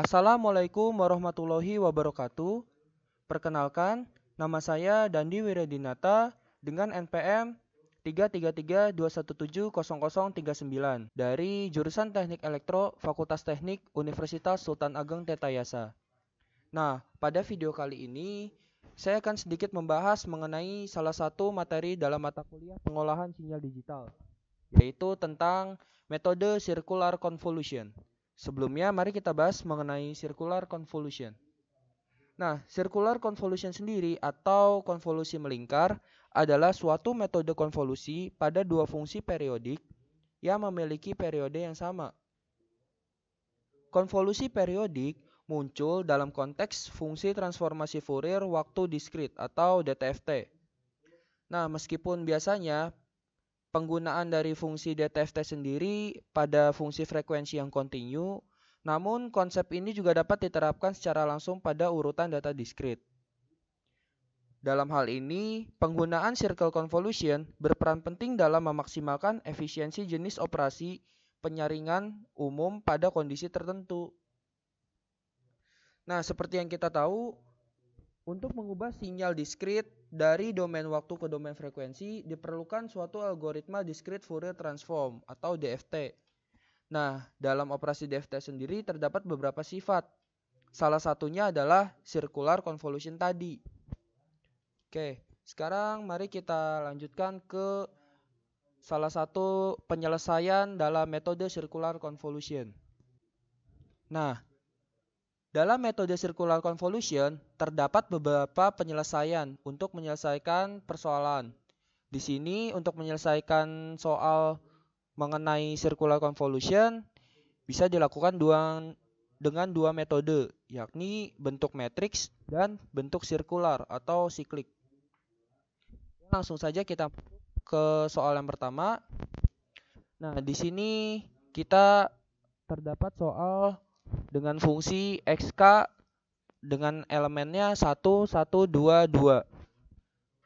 Assalamualaikum warahmatullahi wabarakatuh. Perkenalkan, nama saya Dandi Wiradinata dengan NPM 33321700039 dari jurusan Teknik Elektro Fakultas Teknik Universitas Sultan Ageng Tirtayasa. Nah, pada video kali ini saya akan sedikit membahas mengenai salah satu materi dalam mata kuliah pengolahan sinyal digital, yaitu tentang metode circular convolution. Sebelumnya, mari kita bahas mengenai circular convolution. Nah, circular convolution sendiri atau konvolusi melingkar adalah suatu metode konvolusi pada dua fungsi periodik yang memiliki periode yang sama. Konvolusi periodik muncul dalam konteks fungsi transformasi Fourier waktu diskrit atau DTFT. Nah, meskipun biasanya penggunaan dari fungsi DTFT sendiri pada fungsi frekuensi yang kontinu, namun konsep ini juga dapat diterapkan secara langsung pada urutan data diskrit. Dalam hal ini, penggunaan circle convolution berperan penting dalam memaksimalkan efisiensi jenis operasi penyaringan umum pada kondisi tertentu. Nah, seperti yang kita tahu, untuk mengubah sinyal diskrit dari domain waktu ke domain frekuensi diperlukan suatu algoritma discrete Fourier transform atau DFT. Nah, dalam operasi DFT sendiri terdapat beberapa sifat. Salah satunya adalah circular convolution tadi. Oke, sekarang mari kita lanjutkan ke salah satu penyelesaian dalam metode circular convolution. Nah, dalam metode circular convolution terdapat beberapa penyelesaian untuk menyelesaikan persoalan. Di sini untuk menyelesaikan soal mengenai circular convolution bisa dilakukan dengan dua metode, yakni bentuk matriks dan bentuk sirkular atau siklik. Langsung saja kita ke soal yang pertama. Nah, di sini kita terdapat soal dengan fungsi xk dengan elemennya 1, 1, 2, 2.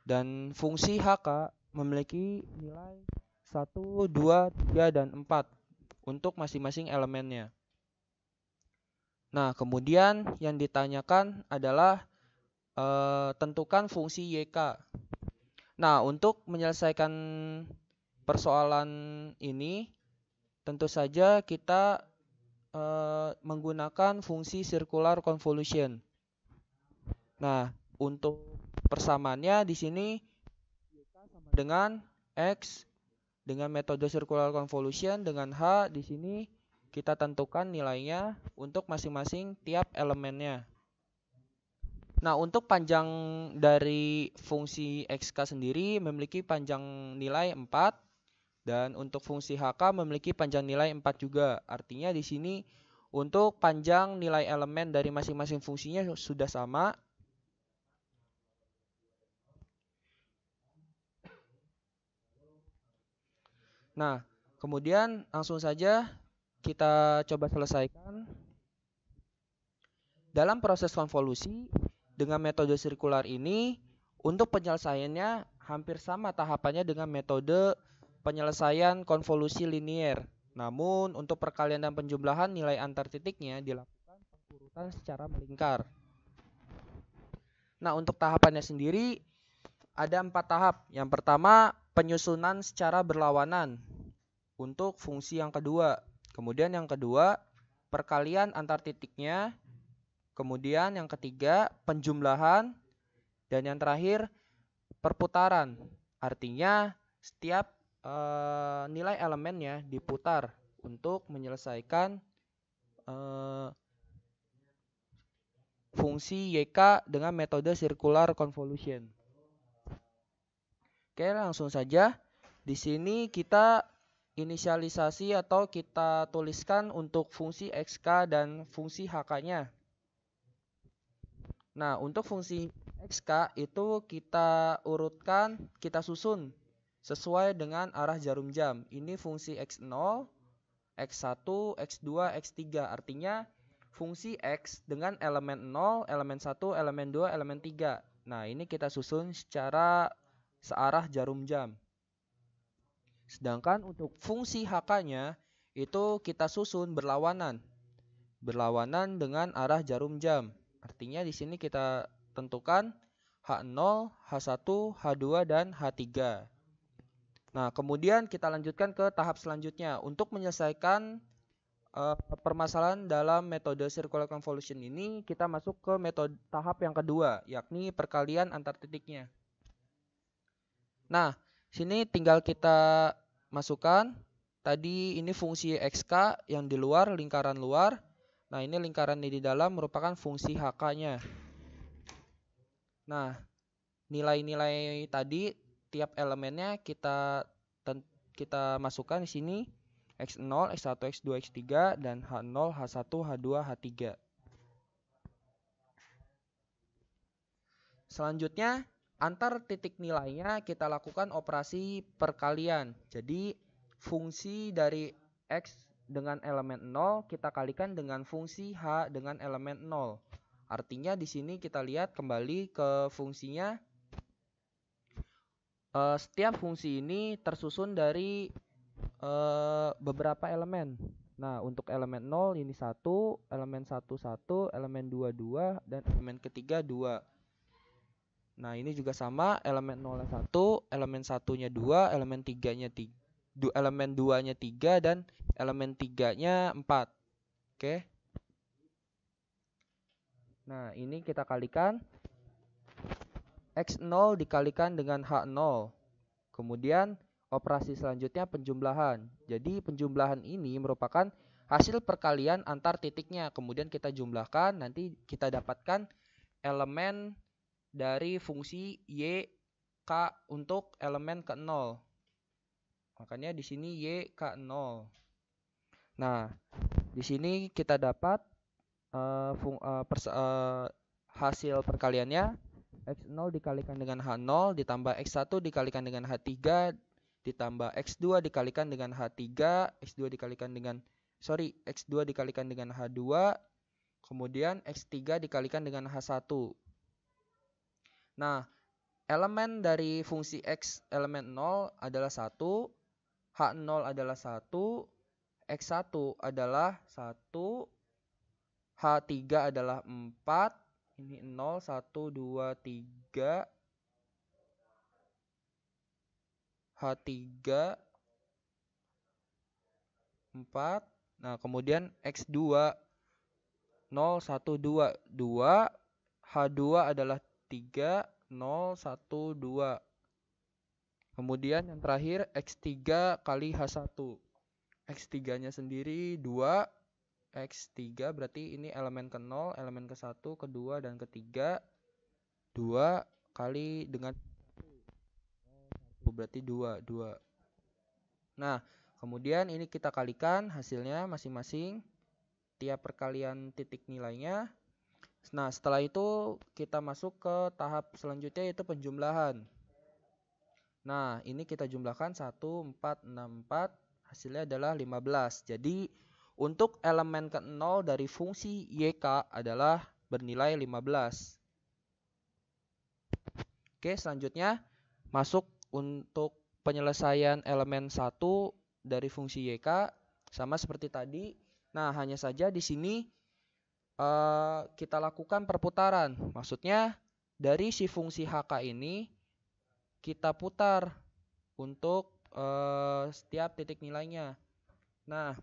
Dan fungsi hk memiliki nilai 1, 2, 3, dan 4 untuk masing-masing elemennya. Nah, kemudian yang ditanyakan adalah tentukan fungsi YK. Nah, untuk menyelesaikan persoalan ini, tentu saja kita menggunakan fungsi circular convolution. Nah, untuk persamaannya di sini YK sama dengan X dengan metode circular convolution dengan H di sini kita tentukan nilainya untuk masing-masing tiap elemennya. Nah, untuk panjang dari fungsi XK sendiri memiliki panjang nilai 4 dan untuk fungsi HK memiliki panjang nilai 4 juga. Artinya di sini untuk panjang nilai elemen dari masing-masing fungsinya sudah sama. Nah, kemudian langsung saja kita coba selesaikan. Dalam proses konvolusi dengan metode sirkular ini, untuk penyelesaiannya hampir sama tahapannya dengan metode penyelesaian konvolusi linier. Namun, untuk perkalian dan penjumlahan nilai antar titiknya dilakukan pengurutan secara melingkar. Nah, untuk tahapannya sendiri ada 4 tahap. Yang pertama, penyusunan secara berlawanan untuk fungsi yang kedua. Kemudian yang kedua, perkalian antar titiknya. Kemudian yang ketiga, penjumlahan. Dan yang terakhir, perputaran. Artinya setiap nilai elemennya diputar untuk menyelesaikan fungsi YK dengan metode circular convolution. Oke, langsung saja. Di sini kita inisialisasi atau kita tuliskan untuk fungsi XK dan fungsi HK-nya. Nah, untuk fungsi XK itu kita urutkan, kita susun sesuai dengan arah jarum jam. Ini fungsi X0, X1, X2, X3. Artinya fungsi X dengan elemen 0, elemen 1, elemen 2, elemen 3. Nah, ini kita susun secara searah jarum jam. Sedangkan untuk fungsi HK-nya itu kita susun berlawanan. berlawanan dengan arah jarum jam. Artinya di sini kita tentukan H0, H1, H2, dan H3. Nah, kemudian kita lanjutkan ke tahap selanjutnya. Untuk menyelesaikan permasalahan dalam metode circular convolution ini, kita masuk ke metode tahap yang kedua, yakni perkalian antar titiknya. Nah, sini tinggal kita masukkan. Tadi ini fungsi XK yang di luar, lingkaran luar. Nah, ini lingkaran di dalam merupakan fungsi HK-nya. Nah, nilai-nilai tadi tiap elemennya kita masukkan di sini. X0, X1, X2, X3, dan H0, H1, H2, H3. Selanjutnya, antar titik nilainya kita lakukan operasi perkalian. Jadi, fungsi dari X dengan elemen 0 kita kalikan dengan fungsi H dengan elemen 0. Artinya di sini kita lihat kembali ke fungsinya. Setiap fungsi ini tersusun dari beberapa elemen. Nah, untuk elemen 0 ini 1, elemen 1 1, elemen 2 2, dan elemen ketiga 2. Nah, ini juga sama, elemen 0-nya 1, elemen 1-nya 2, elemen 3-nya 3, elemen 2-nya 3, dan elemen 3-nya 4. Oke. Nah, ini kita kalikan. X0 dikalikan dengan H0. Kemudian operasi selanjutnya penjumlahan. Jadi penjumlahan ini merupakan hasil perkalian antar titiknya. Kemudian kita jumlahkan, nanti kita dapatkan elemen dari fungsi Y, K untuk elemen ke-0. Makanya di sini Y, K0. Nah, di sini kita dapat hasil perkaliannya. X0 dikalikan dengan H0 ditambah X1 dikalikan dengan H3 ditambah X2 dikalikan dengan H3, X2 dikalikan dengan X2 dikalikan dengan H2, kemudian X3 dikalikan dengan H1. Nah, elemen dari fungsi X elemen 0 adalah 1, H0 adalah 1, X1 adalah 1, H3 adalah 4, ini 0, 1, 2, 3, H3, 4. Nah, kemudian X2, 0, 1, 2, 2. H2 adalah 3, 0, 1, 2. Kemudian yang terakhir X3 kali H1. X3-nya sendiri 2. X3 berarti ini elemen ke-0, elemen ke-1, ke-2, dan ke-3. 2 kali dengan 1 berarti 2. Nah, kemudian ini kita kalikan hasilnya masing-masing tiap perkalian titik nilainya. Nah, setelah itu kita masuk ke tahap selanjutnya yaitu penjumlahan. Nah, ini kita jumlahkan 1, 4, 6, 4. Hasilnya adalah 15. Jadi, untuk elemen ke-0 dari fungsi YK adalah bernilai 15. Oke, selanjutnya masuk untuk penyelesaian elemen 1 dari fungsi YK sama seperti tadi. Nah, hanya saja di sini kita lakukan perputaran. Maksudnya dari si fungsi HK ini kita putar untuk setiap titik nilainya. Nah,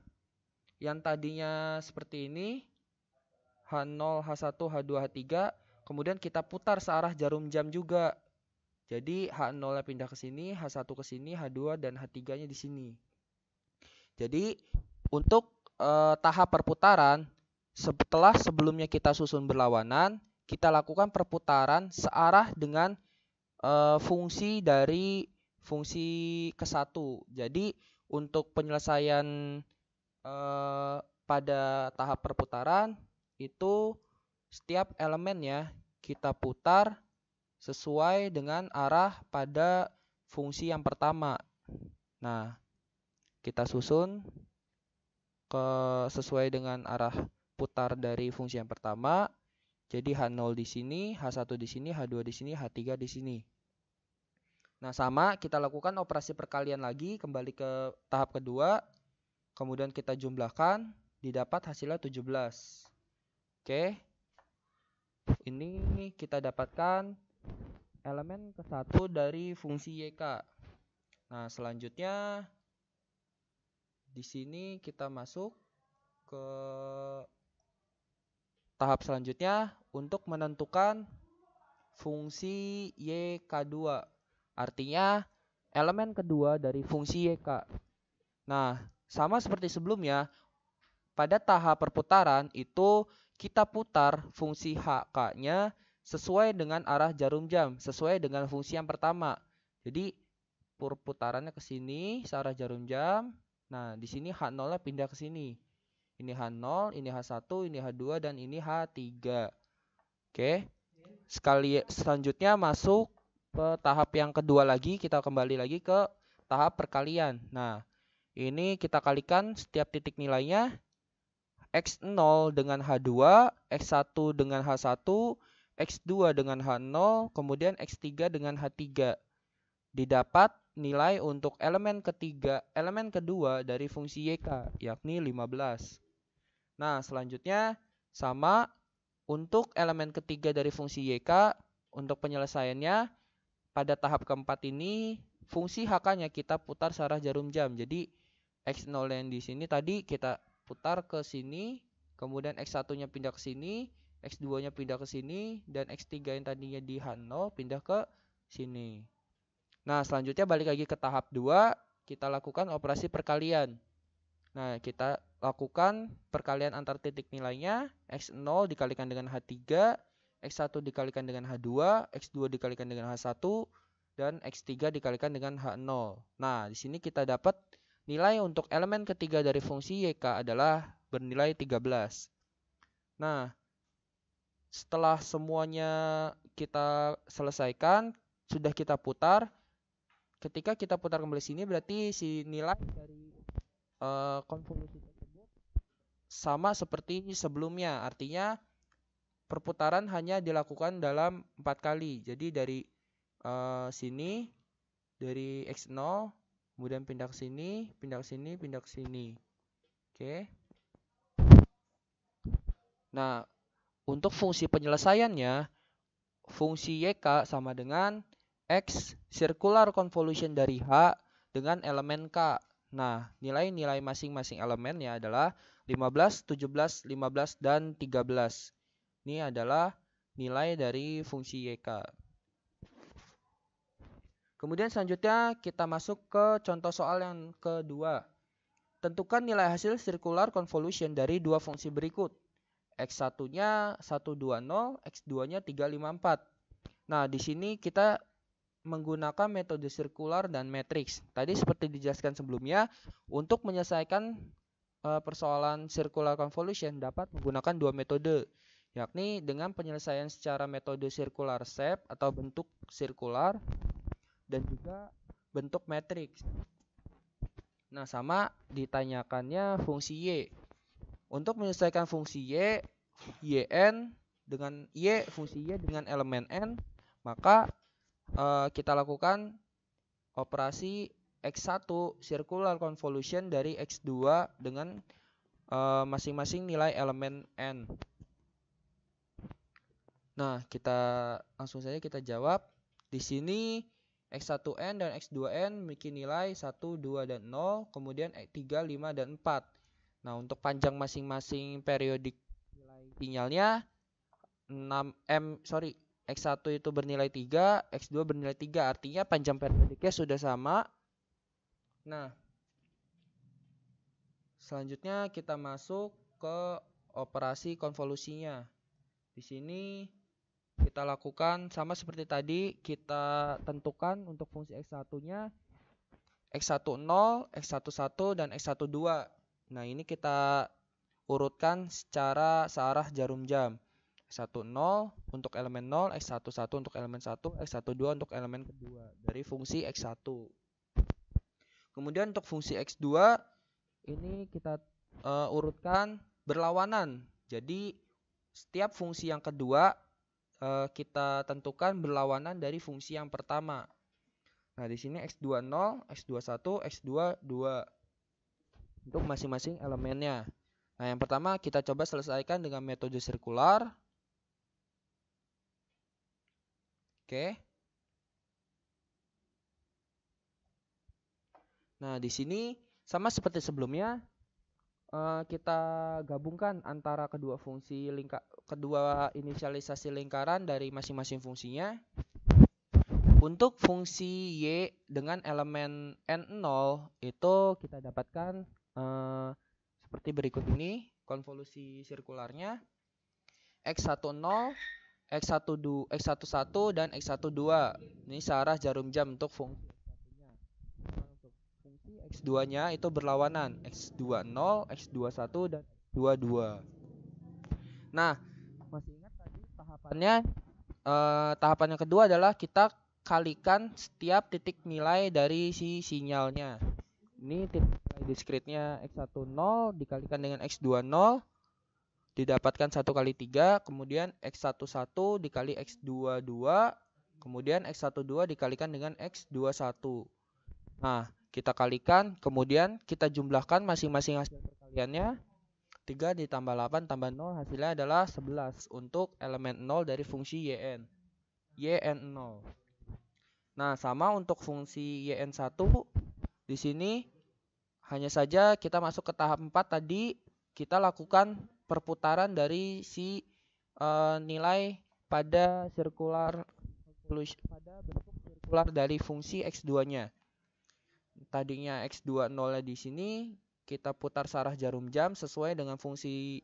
yang tadinya seperti ini H0, H1, H2, H3, kemudian kita putar searah jarum jam juga. Jadi H0-nya pindah ke sini, H1 ke sini, H2 dan H3-nya di sini. Jadi untuk tahap perputaran setelah sebelumnya kita susun berlawanan, kita lakukan perputaran searah dengan fungsi dari fungsi ke-1. Jadi untuk penyelesaian pada tahap perputaran itu setiap elemennya kita putar sesuai dengan arah pada fungsi yang pertama. Nah, kita susun sesuai dengan arah putar dari fungsi yang pertama. Jadi H0 di sini, H1 di sini, H2 di sini, H3 di sini. Nah, sama kita lakukan operasi perkalian lagi kembali ke tahap kedua. Kemudian kita jumlahkan didapat hasilnya 17. Oke. Ini kita dapatkan elemen ke-1 dari fungsi YK. Nah, selanjutnya di sini kita masuk ke tahap selanjutnya untuk menentukan fungsi YK2. Artinya elemen kedua dari fungsi YK. Nah, sama seperti sebelumnya, pada tahap perputaran itu kita putar fungsi HK-nya sesuai dengan arah jarum jam, sesuai dengan fungsi yang pertama. Jadi perputarannya ke sini searah jarum jam. Nah, di sini H0-nya pindah ke sini. Ini H0, ini H1, ini H2 dan ini H3. Oke. Selanjutnya masuk ke tahap yang kedua lagi, kita kembali lagi ke tahap perkalian. Nah, ini kita kalikan setiap titik nilainya. X0 dengan H2, X1 dengan H1, X2 dengan H0, kemudian X3 dengan H3. Didapat nilai untuk elemen kedua dari fungsi YK, yakni 15. Nah, selanjutnya sama untuk elemen ketiga dari fungsi YK, untuk penyelesaiannya pada tahap keempat ini fungsi HK-nya kita putar searah jarum jam. Jadi X0 yang di sini tadi kita putar ke sini, kemudian X1-nya pindah ke sini, X2-nya pindah ke sini, dan X3 yang tadinya di H0 pindah ke sini. Nah, selanjutnya balik lagi ke tahap 2, kita lakukan operasi perkalian. Nah, kita lakukan perkalian antar titik nilainya, X0 dikalikan dengan H3, X1 dikalikan dengan H2, X2 dikalikan dengan H1, dan X3 dikalikan dengan H0. Nah, di sini kita dapat nilai untuk elemen ketiga dari fungsi YK adalah bernilai 13. Nah, setelah semuanya kita selesaikan, sudah kita putar. Ketika kita putar kembali sini, berarti si nilai dari konvolusi tersebut sama seperti sebelumnya. Artinya perputaran hanya dilakukan dalam 4 kali. Jadi dari sini, dari X0, kemudian pindah ke sini, pindah ke sini, pindah ke sini. Oke. Nah, untuk fungsi penyelesaiannya, fungsi YK sama dengan X circular convolution dari H dengan elemen K. Nah, nilai-nilai masing-masing elemennya adalah 15, 17, 15, dan 13. Ini adalah nilai dari fungsi YK. Kemudian selanjutnya kita masuk ke contoh soal yang kedua. Tentukan nilai hasil circular convolution dari dua fungsi berikut. X1-nya 120, X2-nya 354. Nah, di sini kita menggunakan metode sirkular dan matriks. Tadi seperti dijelaskan sebelumnya, untuk menyelesaikan persoalan circular convolution dapat menggunakan dua metode, yakni dengan penyelesaian secara metode circular shape atau bentuk sirkular dan juga bentuk matriks. Nah, sama ditanyakannya fungsi Y. Untuk menyelesaikan fungsi Y, Yn dengan Y, fungsi Y dengan elemen N, maka kita lakukan operasi X1 circular convolution dari X2 dengan masing-masing nilai elemen N. Nah, kita langsung saja kita jawab. Di sini X1N dan X2N memiliki nilai 1, 2, dan 0, kemudian 3, 5, dan 4. Nah, untuk panjang masing-masing periodik nilai sinyalnya X1 itu bernilai 3, X2 bernilai 3, artinya panjang periodiknya sudah sama. Nah, selanjutnya kita masuk ke operasi konvolusinya. Di sini kita lakukan sama seperti tadi, kita tentukan untuk fungsi X1-nya X10, X11, dan X12. Nah, ini kita urutkan secara searah jarum jam. X10 untuk elemen 0, X11 untuk elemen 1, X12 untuk elemen kedua dari fungsi X1. Kemudian untuk fungsi X2 ini kita urutkan berlawanan. Jadi setiap fungsi yang kedua kita tentukan berlawanan dari fungsi yang pertama. Nah, di sini X20, X21, X22 untuk masing-masing elemennya. Nah, yang pertama kita coba selesaikan dengan metode sirkular. Oke. Nah, di sini sama seperti sebelumnya, kita gabungkan antara kedua inisialisasi lingkaran dari masing-masing fungsinya. Untuk fungsi y dengan elemen n0 itu kita dapatkan seperti berikut ini konvolusi sirkularnya: x10, x12, x11 dan x12. Ini searah jarum jam untuk fungsi x1-nya. Untuk fungsi x2-nya itu berlawanan, x20, x21 dan x22. Nah, masih ingat tadi tahapannya? Tahapan yang kedua adalah kita kalikan setiap titik nilai dari si sinyalnya. Ini titik nilai diskritnya x10 dikalikan dengan x20 didapatkan 1 kali 3, kemudian x11 dikali x22, kemudian x12 dikalikan dengan x21. Nah, kita kalikan, kemudian kita jumlahkan masing-masing hasil perkaliannya. 3 ditambah 8 tambah 0 hasilnya adalah 11 untuk elemen 0 dari fungsi yn. yn0. Nah, sama untuk fungsi yn1 di sini hanya saja kita masuk ke tahap 4 tadi, kita lakukan perputaran dari si nilai pada bentuk sirkular dari fungsi x2-nya. Tadinya x20-nya di sini kita putar searah jarum jam sesuai dengan fungsi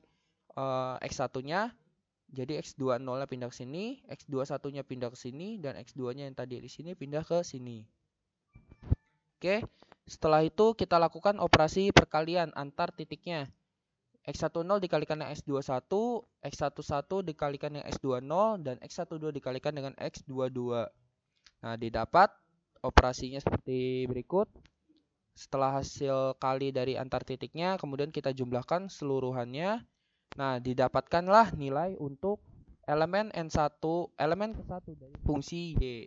x1-nya. Jadi x20-nya pindah ke sini, x21-nya pindah ke sini, dan x2-nya yang tadi di sini pindah ke sini. Oke, setelah itu kita lakukan operasi perkalian antar titiknya. x10 dikalikan dengan x21, x11 dikalikan dengan x20, dan x12 dikalikan dengan x22. Nah, didapat operasinya seperti berikut. Setelah hasil kali dari antar titiknya, kemudian kita jumlahkan seluruhannya. Nah, didapatkanlah nilai untuk elemen N1, elemen ke-1 dari fungsi Y.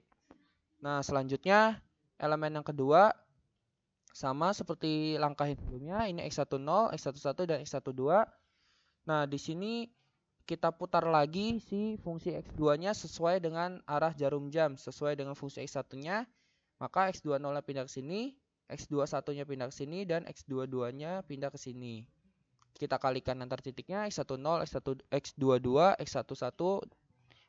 Nah, selanjutnya elemen yang kedua sama seperti langkah yang sebelumnya, ini x10, x11 dan x12. Nah, di sini kita putar lagi si fungsi x2-nya sesuai dengan arah jarum jam, sesuai dengan fungsi x1-nya. Maka x20-nya pindah ke sini, x21-nya pindah ke sini, dan x22-nya pindah ke sini. Kita kalikan antar titiknya x10, x22, x11,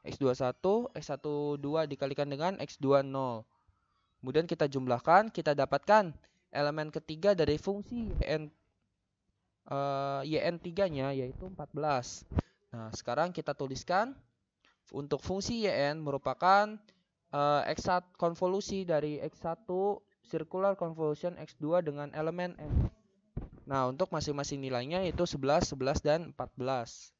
x21, x12 dikalikan dengan x20. Kemudian kita jumlahkan, kita dapatkan elemen ketiga dari fungsi yn3-nya yaitu 14. Nah, sekarang kita tuliskan untuk fungsi yn merupakan x1 konvolusi dari x1 circular convolution x2 dengan elemen n. Nah, untuk masing-masing nilainya itu 11, 11, dan 14.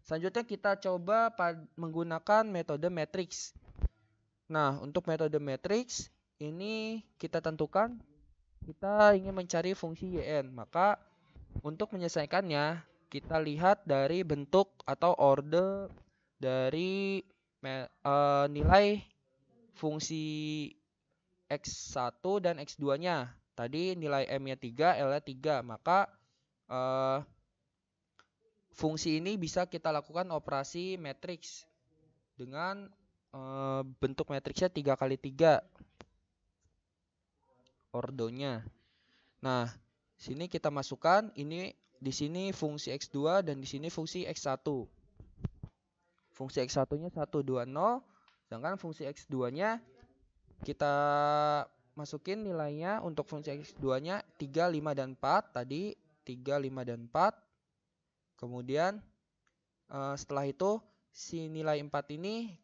Selanjutnya kita coba menggunakan metode matriks. Nah, untuk metode matriks ini kita tentukan kita ingin mencari fungsi yn. Maka untuk menyelesaikannya kita lihat dari bentuk atau order dari nilai fungsi x1 dan x2-nya. Tadi nilai m-nya 3, l-nya 3. Maka fungsi ini bisa kita lakukan operasi matriks dengan bentuk matriksnya 3 kali 3 ordonya. Nah, sini kita masukkan ini di sini fungsi x2 dan di sini fungsi x1. Fungsi x1-nya 1, 2, 0, sedangkan fungsi x2-nya kita masukin nilainya untuk fungsi x2-nya 3, 5, dan 4. Tadi 3, 5, dan 4. Kemudian setelah itu si nilai 4 ini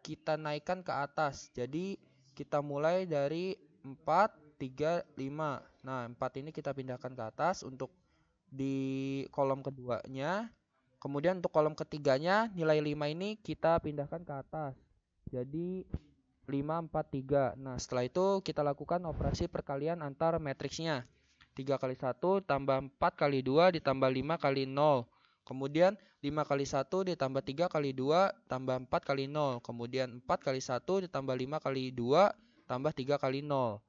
kita naikkan ke atas. Jadi kita mulai dari 4, 3, 5. Nah, 4 ini kita pindahkan ke atas untuk di kolom keduanya. Kemudian untuk kolom ketiganya nilai 5 ini kita pindahkan ke atas. Jadi 5, 4, 3. Nah, setelah itu kita lakukan operasi perkalian antar matriksnya. 3 kali 1 tambah 4 kali 2 ditambah 5 kali 0. Kemudian 5 kali 1 ditambah 3 kali 2 tambah 4 kali 0. Kemudian 4 kali 1 ditambah 5 kali 2 tambah 3 kali 0.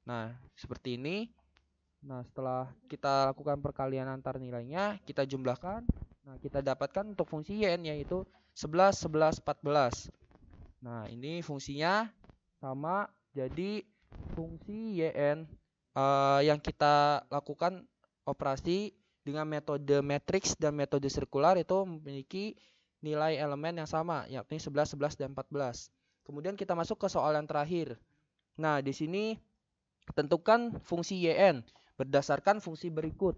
Nah, seperti ini. Nah, setelah kita lakukan perkalian antar nilainya, kita jumlahkan. Nah, kita dapatkan untuk fungsi yn yaitu 11, 11, 14. Nah, ini fungsinya sama. Jadi fungsi yn yang kita lakukan operasi dengan metode matriks dan metode sirkular itu memiliki nilai elemen yang sama, yakni 11, 11, dan 14. Kemudian kita masuk ke soal yang terakhir. Nah, di sini tentukan fungsi yn berdasarkan fungsi berikut.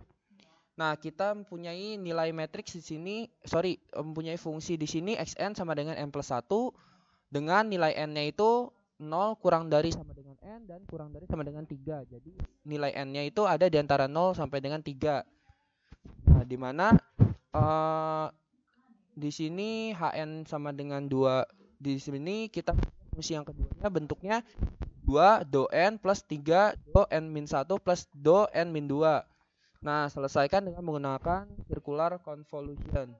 Nah, kita mempunyai nilai matriks di sini, mempunyai fungsi di sini xn sama dengan n plus 1 dengan nilai n-nya itu 0 kurang dari sama dengan n dan kurang dari sama dengan 3. Jadi nilai n-nya itu ada di antara 0 sampai dengan 3. Nah, di mana di sini hn sama dengan 2. Di sini kita fungsi yang keduanya bentuknya 2 do n plus 3 do n min 1 plus do n min 2. Nah, selesaikan dengan menggunakan circular convolution.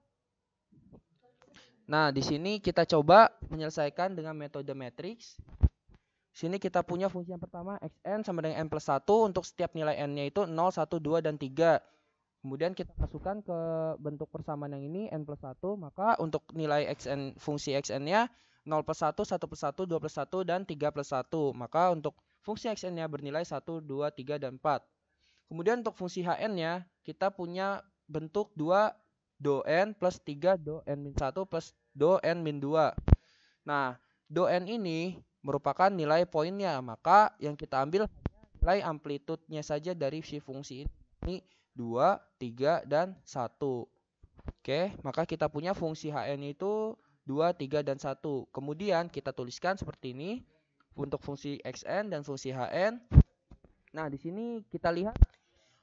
Nah, di sini kita coba menyelesaikan dengan metode matriks. Sini kita punya fungsi yang pertama xn sama dengan n plus 1 untuk setiap nilai n-nya itu 0, 1, 2, dan 3. Kemudian kita masukkan ke bentuk persamaan yang ini n plus 1, maka untuk nilai xn fungsi xn-nya 0 plus 1, 1 plus 1, 2 plus 1, dan 3 plus 1. Maka untuk fungsi xn-nya bernilai 1, 2, 3, dan 4. Kemudian untuk fungsi hn-nya kita punya bentuk 2 do n plus 3 do n min 1 plus do n min 2. Nah, do n ini merupakan nilai poinnya, maka yang kita ambil nilai amplitudenya saja dari si fungsi ini 2, 3, dan 1. Oke, maka kita punya fungsi hn itu 2, 3, dan 1. Kemudian kita tuliskan seperti ini untuk fungsi xn dan fungsi hn. Nah, di sini kita lihat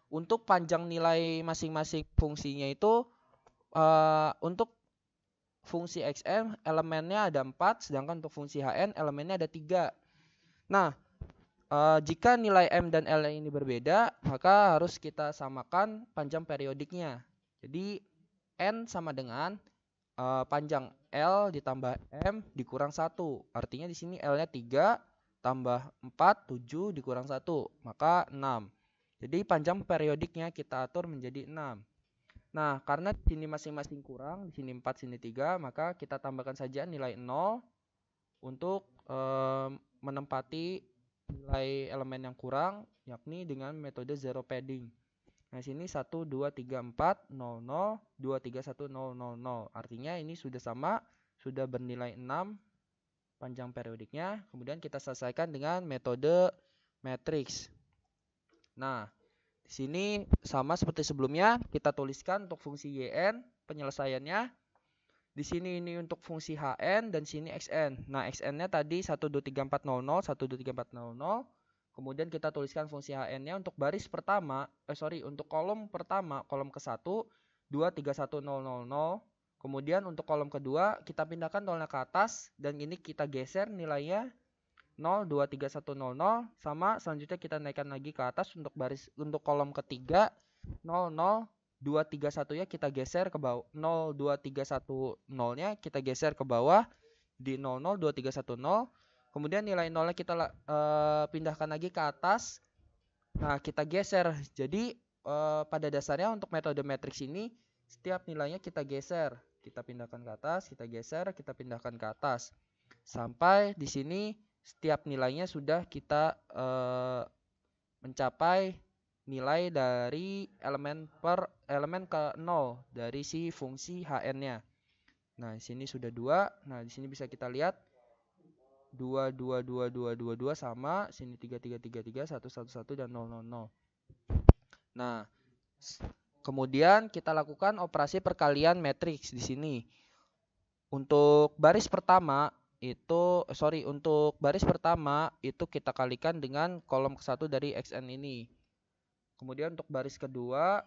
untuk panjang nilai masing-masing fungsinya itu untuk fungsi xn elemennya ada 4, sedangkan untuk fungsi hn elemennya ada 3. Nah, jika nilai m dan l ini berbeda, maka harus kita samakan panjang periodiknya. Jadi n sama dengan panjang l ditambah m dikurang 1. Artinya di sini l-nya 3 tambah 4, 7 dikurang 1, maka 6. Jadi panjang periodiknya kita atur menjadi 6. Nah, karena di sini masing-masing kurang, di sini 4, sini 3, maka kita tambahkan saja nilai 0 untuk menempati nilai elemen yang kurang, yakni dengan metode zero padding. Nah, sini 1, 2, 3, 4, 0, 0, 2, 3, 1, 0, 0, 0. Artinya ini sudah sama, sudah bernilai 6 panjang periodiknya. Kemudian kita selesaikan dengan metode matriks. Nah, di sini sama seperti sebelumnya, kita tuliskan untuk fungsi yn penyelesaiannya. Di sini ini untuk fungsi hn dan sini xn. Nah, xn-nya tadi 1, 2, 3, 4, 0, 0, 1, 2, 3, 4, 0, 0. Kemudian kita tuliskan fungsi hn-nya untuk baris pertama, untuk kolom pertama, kolom ke-1, 2, 3, 1, 0, 0, 0. Kemudian untuk kolom kedua, kita pindahkan 0-nya ke atas, dan ini kita geser nilainya 0, 2, 3, 1, 0, 0. Sama, selanjutnya kita naikkan lagi ke atas untuk kolom ketiga, 0, 0, 2, 3, 1-nya kita geser ke bawah. 0, 2, 3, 1, 0-nya kita geser ke bawah di 0, 0, 2, 3, 1, 0. Kemudian nilai 0-nya kita pindahkan lagi ke atas. Nah, kita geser. Jadi pada dasarnya untuk metode matriks ini setiap nilainya kita geser. Kita pindahkan ke atas, kita geser, kita pindahkan ke atas. Sampai di sini setiap nilainya sudah kita mencapai nilai dari elemen ke 0 dari si fungsi hn-nya. Nah, di sini sudah 2. Nah, di sini bisa kita lihat 2, 2, 2, 2, 2, 2 sama, sini 3, 3, 3, 3, 1, 1, 1, dan 0, 0, 0. Nah, kemudian kita lakukan operasi perkalian matriks di sini. Untuk baris pertama itu kita kalikan dengan kolom ke-1 dari xn ini. Kemudian untuk baris kedua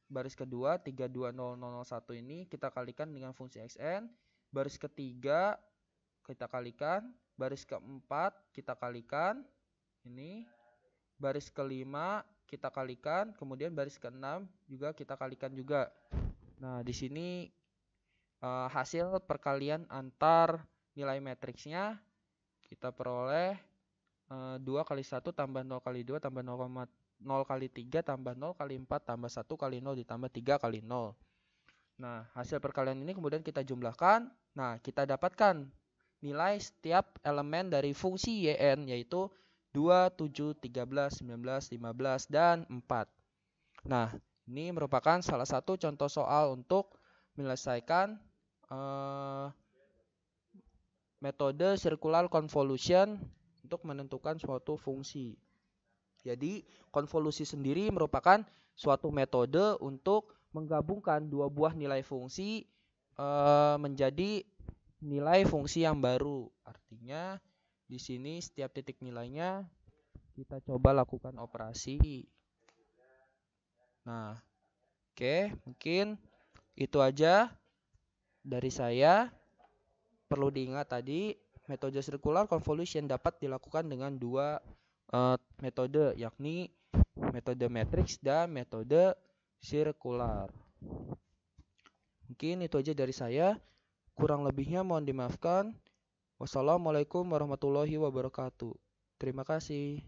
32001 ini kita kalikan dengan fungsi xn. Baris ketiga kita kalikan, baris keempat kita kalikan ini, baris kelima kita kalikan, kemudian baris keenam juga kita kalikan juga. Nah, di sini hasil perkalian antar nilai matriksnya kita peroleh 2 kali 1 tambah 0 kali 2 tambah 0,3 0 kali 3 tambah 0 kali 4 tambah 1 kali 0 ditambah 3 kali 0. Nah, hasil perkalian ini kemudian kita jumlahkan. Nah, kita dapatkan nilai setiap elemen dari fungsi yn, yaitu 2, 7, 13, 19, 15, dan 4. Nah, ini merupakan salah satu contoh soal untuk menyelesaikan metode circular convolution untuk menentukan suatu fungsi. Jadi, konvolusi sendiri merupakan suatu metode untuk menggabungkan dua buah nilai fungsi menjadi nilai fungsi yang baru. Artinya, di sini setiap titik nilainya kita coba lakukan operasi. Nah, oke, mungkin itu aja dari saya. Perlu diingat tadi, metode circular convolution dapat dilakukan dengan dua metode, yakni metode matriks dan metode sirkular. Mungkin itu aja dari saya. Kurang lebihnya mohon dimaafkan. Wassalamualaikum warahmatullahi wabarakatuh. Terima kasih.